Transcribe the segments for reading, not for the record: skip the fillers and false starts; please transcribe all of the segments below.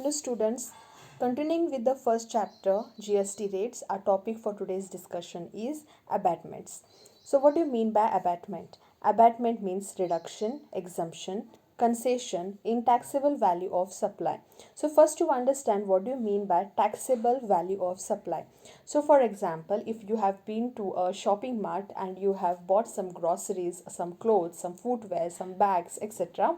Hello students, continuing with the first chapter GST rates, our topic for today's discussion is abatements. So what do you mean by abatement? Abatement means reduction, exemption, concession in taxable value of supply. So first to understand what do you mean by taxable value of supply. So for example, if you have been to a shopping mart and you have bought some groceries, some clothes, some footwear, some bags, etc.,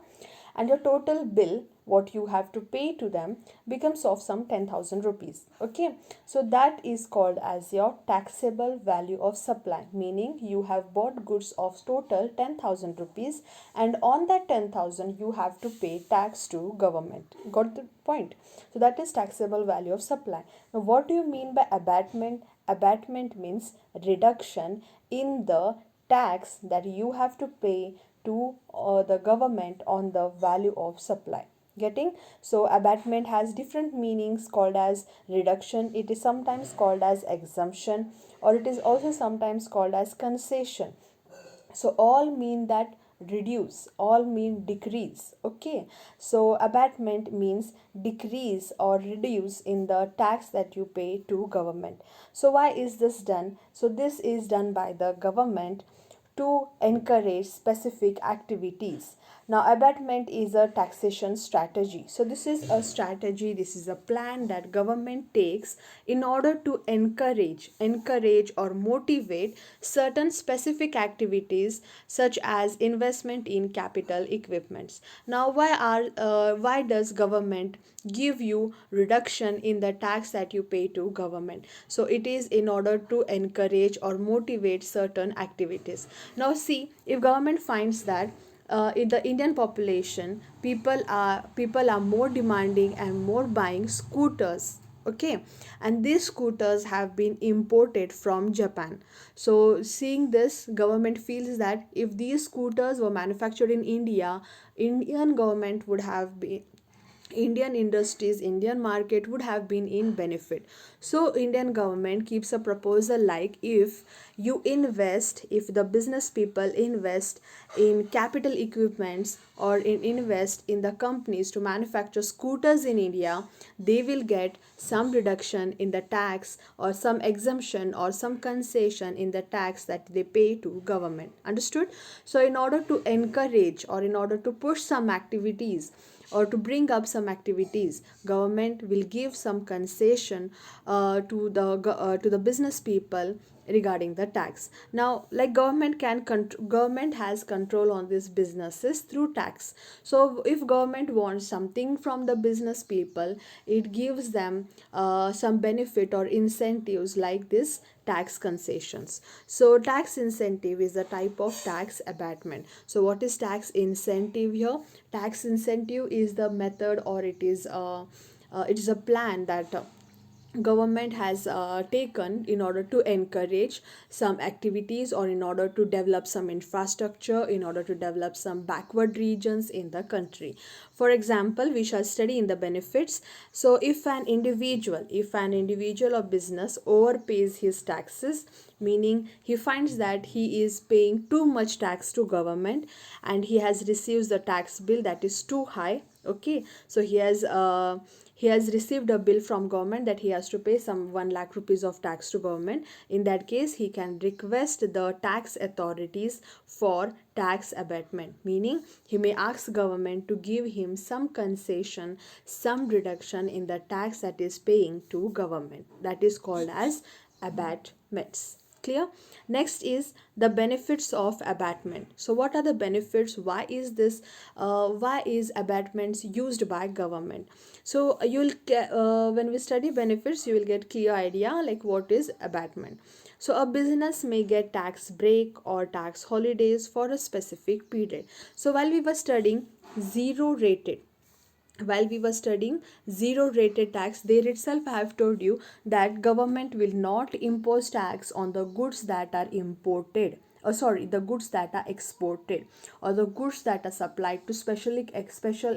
and your total bill what you have to pay to them becomes of some 10,000 rupees. Okay, so that is called as your taxable value of supply, meaning you have bought goods of total 10,000 rupees, and on that 10,000 you have to pay tax to government. Got the point? So that is taxable value of supply. Now what do you mean by abatement? Abatement means reduction in the tax that you have to pay to the government on the value of supply. Getting? So abatement has different meanings, called as reduction, it is sometimes called as exemption, or it is also sometimes called as concession. So all mean that reduce, all mean decrease. Okay, so abatement means decrease or reduce in the tax that you pay to government. So why is this done? So this is done by the government to encourage specific activities. Now abatement is a taxation strategy. So this is a strategy, this is a plan that government takes in order to encourage or motivate certain specific activities such as investment in capital equipments. Now why does government give you reduction in the tax that you pay to government? So it is in order to encourage or motivate certain activities. Now see, if government finds that in the Indian population, people are more demanding and more buying scooters. Okay, and these scooters have been imported from Japan. So seeing this, government feels that if these scooters were manufactured in India, Indian government would have been, Indian industries, Indian market would have been in benefit. So Indian government keeps a proposal like, if the business people invest in capital equipments or invest in the companies to manufacture scooters in India, they will get some reduction in the tax or some exemption or some concession in the tax that they pay to government. Understood? So in order to encourage or in order to push some activities or to bring up some activities, government will give some concession to the business people regarding the tax. Now like government has control on these businesses through tax. So if government wants something from the business people, it gives them some benefit or incentives like this tax concessions. So tax incentive is a type of tax abatement. So what is tax incentive here? Tax incentive is the method, or it is a plan that government has taken in order to encourage some activities or in order to develop some infrastructure, in order to develop some backward regions in the country. For example, we shall study in the benefits. So if an individual or business overpays his taxes, meaning he finds that he is paying too much tax to government and he has received the tax bill that is too high. Okay, so he has received a bill from government that he has to pay some 1 lakh rupees of tax to government. In that case, he can request the tax authorities for tax abatement, meaning he may ask government to give him some concession, some reduction in the tax that is paying to government. That is called as abatements. Clear? Next is the benefits of abatement. So what are the benefits? Why is abatements used by government? So when we study benefits, you will get clear idea like what is abatement. So a business may get tax break or tax holidays for a specific period. So while we were studying zero rated tax, there itself I have told you that government will not impose tax on the goods that are imported, the goods that are exported, or the goods that are supplied to special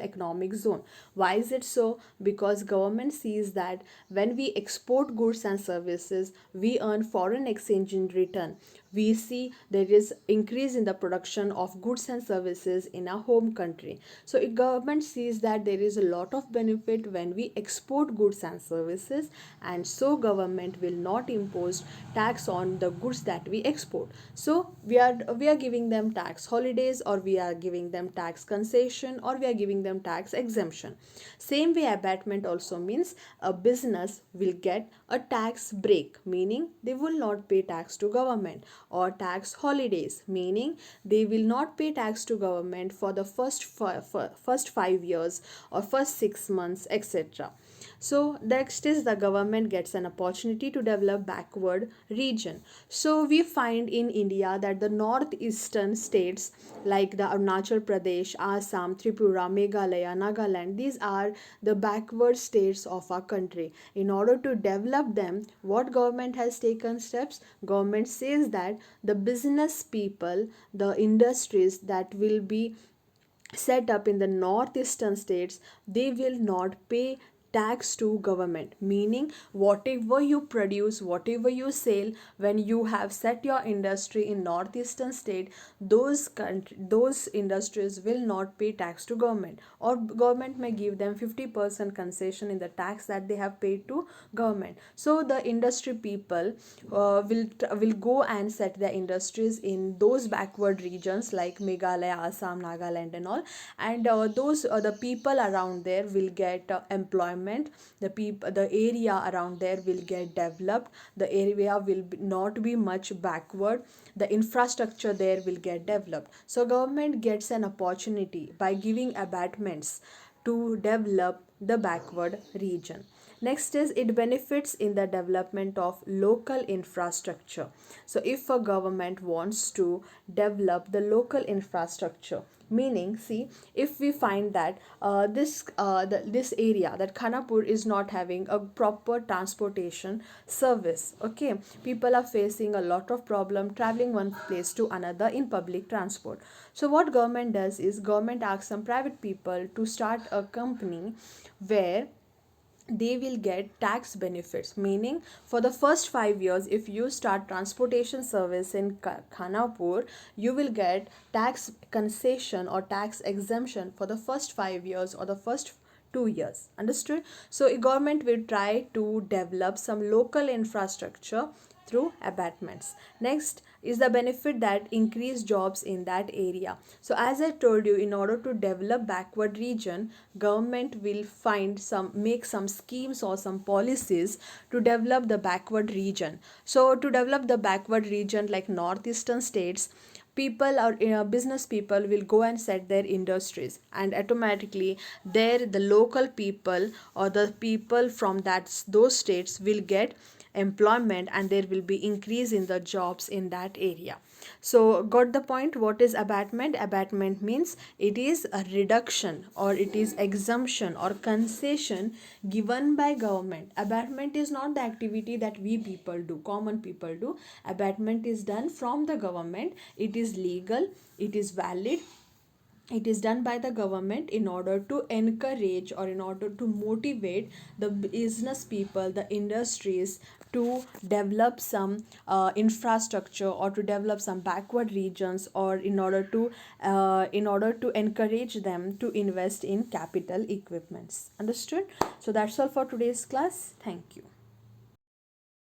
economic zone. Why is it so? Because government sees that when we export goods and services, we earn foreign exchange in return. we see there is increase in the production of goods and services in our home country. So if government sees that there is a lot of benefit when we export goods and services, and so government will not impose tax on the goods that we export. So we are giving them tax holidays, or we are giving them tax concession, or we are giving them tax exemption. Same way, abatement also means a business will get a tax break, meaning they will not pay tax to government, or tax holidays, meaning they will not pay tax to government for the first 5 years or first 6 months, etc. So next is the government gets an opportunity to develop backward region. So we find in India that the northeastern states like the Arunachal Pradesh, Assam, Tripura, Meghalaya, Nagaland, these are the backward states of our country. In order to develop them, what government has taken steps? Government says that the business people, the industries that will be set up in the northeastern states, they will not pay tax to government, meaning whatever you produce, whatever you sell, when you have set your industry in northeastern state, those industries will not pay tax to government, or government may give them 50% concession in the tax that they have paid to government. So the industry people will go and set their industries in those backward regions like Meghalaya, Assam, Nagaland and all, and those the people around there will get employment. The area around there will get developed. The area will not be much backward. The infrastructure there will get developed. So government gets an opportunity by giving abatements to develop the backward region. Next is it benefits in the development of local infrastructure. So if a government wants to develop the local infrastructure, meaning, see, if we find that this area, that Khanapur is not having a proper transportation service, okay, people are facing a lot of problem traveling one place to another in public transport. So what government does is government asks some private people to start a company where they will get tax benefits, meaning for the first 5 years, if you start transportation service in Khanapur, you will get tax concession or tax exemption for the first 5 years or the first 2 years. Understood? So a government will try to develop some local infrastructure through abatements. Next is the benefit that increase jobs in that area. So as I told you, in order to develop backward region, government will make some schemes or some policies to develop the backward region. So to develop the backward region like northeastern states, people or business people will go and set their industries, and automatically there the local people or the people from those states will get employment, and there will be increase in the jobs in that area. So got the point? What is abatement? Abatement means it is a reduction, or it is exemption or concession given by government. Abatement is not the activity that we people do, common people do. Abatement is done from the government. It is legal, it is valid, it is done by the government in order to encourage or in order to motivate the business people, the industries, to develop some infrastructure, or to develop some backward regions, or in order to encourage them to invest in capital equipments. Understood? So that's all for today's class. Thank you.